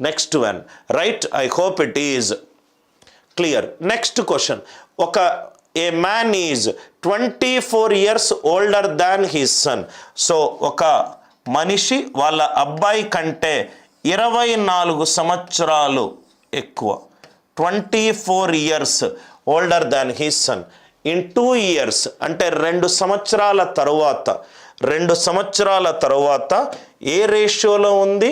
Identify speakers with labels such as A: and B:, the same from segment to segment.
A: Next one right. I hope it is clear. Next question. A man is 24 years older than his son. So ఒక మనిషి వాళ్ళ అబ్బాయి కంటే 24 సంవత్సరాలు ఎక్కువ. 24 years older than his son. In 2 years అంటే 2 సంవత్సరాల తరువాత, 2 సంవత్సరాల తరువాత ఏ రేషియోలో ఉంది?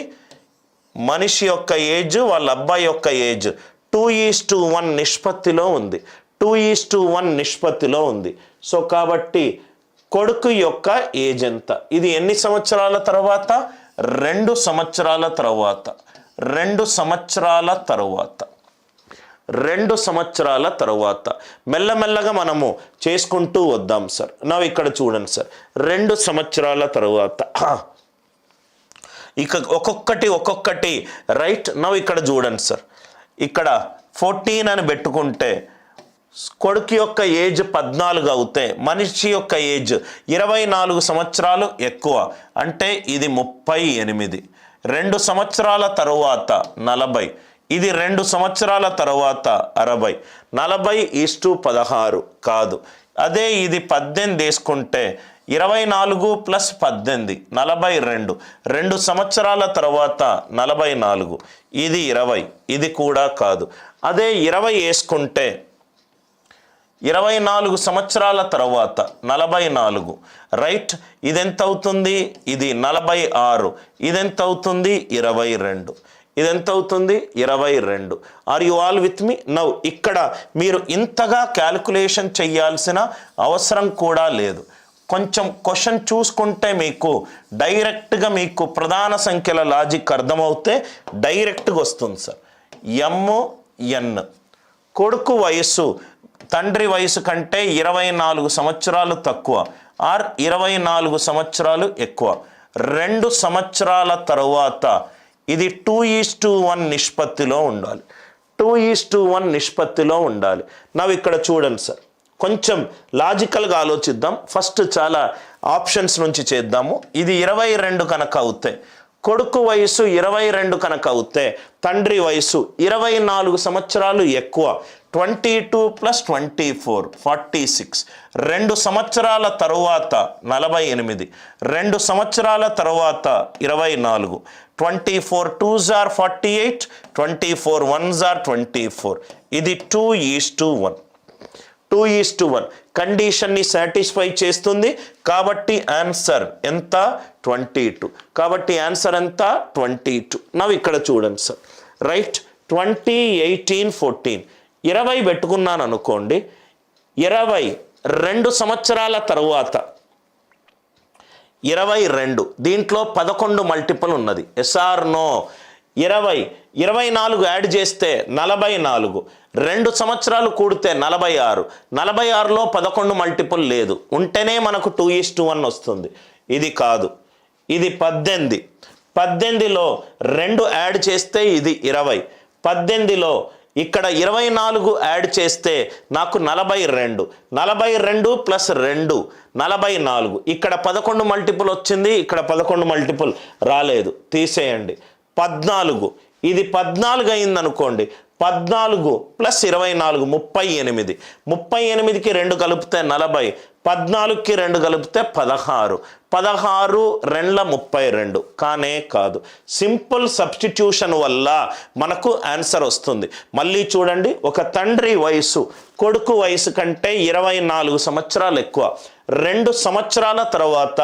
A: మనిషి యొక్క ఏజ్ వాళ్ళ అబ్బాయి యొక్క ఏజ్ 2:1 నిష్పత్తిలో ఉంది. 2:1 నిష్పత్తిలో ఉంది. సో కాబట్టి కొడుకు యొక్క ఏజ్ ఎంత? ఇది ఎన్ని సంవత్సరాల తర్వాత? 2 సంవత్సరాల తర్వాత. 2 సంవత్సరాల తరువాత. 2 సంవత్సరాల తరువాత మెల్లమెల్లగా మనము చేసుకుంటూ వద్దాం సార్. నా ఇక్కడ చూడండి సార్, 2 సంవత్సరాల తరువాత ఇక ఒక్కొక్కటి రైట్. నా ఇక్కడ చూడండి సార్, ఇక్కడ 14 అని పెట్టుకుంటే కొడుకు యొక్క ఏజ్ 14 అవుతే మనిషి యొక్క ఏజ్ 24 సంవత్సరాలు ఎక్కువ, అంటే ఇది 38. 2 సంవత్సరాల తరువాత 40, ఇది 2 సంవత్సరాల తరువాత 60. 40:16 కాదు. అదే ఇది 18 తీసుకుంటే 24 + 18 42. 2 సంవత్సరాల తర్వాత 44, ఇది 20, ఇది కూడా కాదు. అదే 20 వేసుకుంటే 24 సంవత్సరాల తర్వాత 44 రైట్. ఇదెంత అవుతుంది? ఇది 46. ఇదెంత అవుతుంది? 22. ఇదెంత అవుతుంది? 22. Are you all with me? Now ఇక్కడ మీరు ఇంతగా క్యాల్కులేషన్ చేయాల్సిన అవసరం కూడా లేదు. కొంచెం క్వశ్చన్ చూసుకుంటే మీకు డైరెక్ట్గా మీకు ప్రధాన సంఖ్యల లాజిక్ అర్థమవుతే డైరెక్ట్గా వస్తుంది సార్. MN కొడుకు వయస్సు తండ్రి వయసు కంటే 24 సంవత్సరాలు తక్కువ ఆర్ 24 సంవత్సరాలు ఎక్కువ. 2 సంవత్సరాల తరువాత ఇది 2:1 నిష్పత్తిలో ఉండాలి. 2:1 నిష్పత్తిలో ఉండాలి. నవ్వు ఇక్కడ చూడండి సార్, కొంచెం లాజికల్గా ఆలోచిద్దాం. ఫస్ట్ చాలా ఆప్షన్స్ నుంచి చేద్దాము. ఇది 22 కనుక అవుతే, కొడుకు వయసు 22 కనుక అవుతే తండ్రి వయసు 24 సంవత్సరాలు ఎక్కువ. 22 + 24 46. 2 సంవత్సరాల తరువాత 48. 2 సంవత్సరాల తరువాత 24. 24 2s are 48. 24 1s are 24. ఇది 2:1. 2:1 కండిషన్ని సాటిస్ఫై చేస్తుంది. కాబట్టి ఆన్సర్ ఎంత? 22. కాబట్టి ఆన్సర్ ఎంత? 22. నవ్వు ఇక్కడ చూడండి సార్ రైట్. 20 18 14 20 పెట్టుకున్నాను అనుకోండి. 20 2 సంవత్సరాల తరువాత 22, దీంట్లో 11 మల్టిపుల్ ఉన్నది. SR no? 20 24 యాడ్ చేస్తే 44. 2 సంవత్సరాలు కూడితే 46. 46లో 11 మల్టిపుల్ లేదు, ఉంటేనే మనకు 2:1 వస్తుంది. ఇది కాదు. ఇది 18. 18లో 2 యాడ్ చేస్తే ఇది 20. 18లో ఇక్కడ 24 యాడ్ చేస్తే నాకు 42. 42 + 2 44. ఇక్కడ 11 మల్టిపుల్ వచ్చింది, ఇక్కడ 11 మల్టిపుల్ రాలేదు, తీసేయండి. 14. ఇది 14 అయింది అనుకోండి. 14 + 24 38. 38కి 2 కలిపితే 40. 14కి 2 కలిపితే 16. 16 2 32. కానే కాదు. సింపుల్ సబ్స్టిట్యూషన్ వల్ల మనకు ఆన్సర్ వస్తుంది. మళ్ళీ చూడండి, ఒక తండ్రి వయసు కొడుకు వయసు కంటే 24 సంవత్సరాలు ఎక్కువ. 2 సంవత్సరాల తర్వాత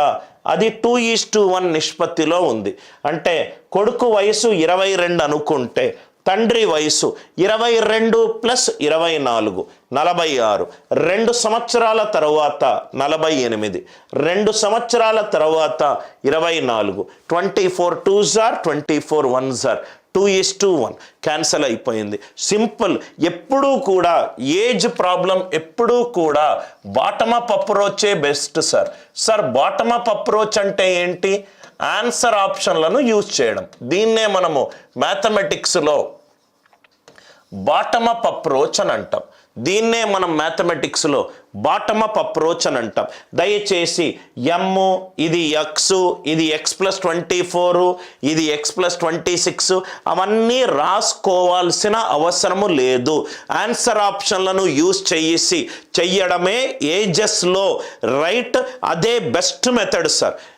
A: అది 2:1 నిష్పత్తిలో ఉంది. అంటే కొడుకు వయసు 22 అనుకుంటే తండ్రి వయసు 22 + 24 46. 2 సంవత్సరాల తర్వాత 48. 2 సంవత్సరాల తర్వాత 24. 24 2s are 24 1s are 2:1 cancel అయిపోయింది. సింపుల్. ఎప్పుడూ కూడా ఏజ్ ప్రాబ్లం ఎప్పుడూ కూడా బాటమ్ అప్ అప్రోచే best sir. Sir bottom up approach అంటే ఏంటి? ఆన్సర్ ఆప్షన్లను యూజ్ చేయడం. దీన్నే మనము మ్యాథమెటిక్స్లో బాటమ్ అప్ అప్రోచ్ అని అంటాం. దీన్నే మనం మ్యాథమెటిక్స్లో బాటమ్ అప్ అప్రోచ్ అని అంటాం. దయచేసి ఎమ్, ఇది ఎక్స్, ఇది x+24, ఇది x+26 అవన్నీ రాసుకోవాల్సిన అవసరము లేదు. ఆన్సర్ ఆప్షన్లను యూజ్ చేయడమే ఏజెస్లో రైట్, అదే బెస్ట్ మెథడ్ సార్.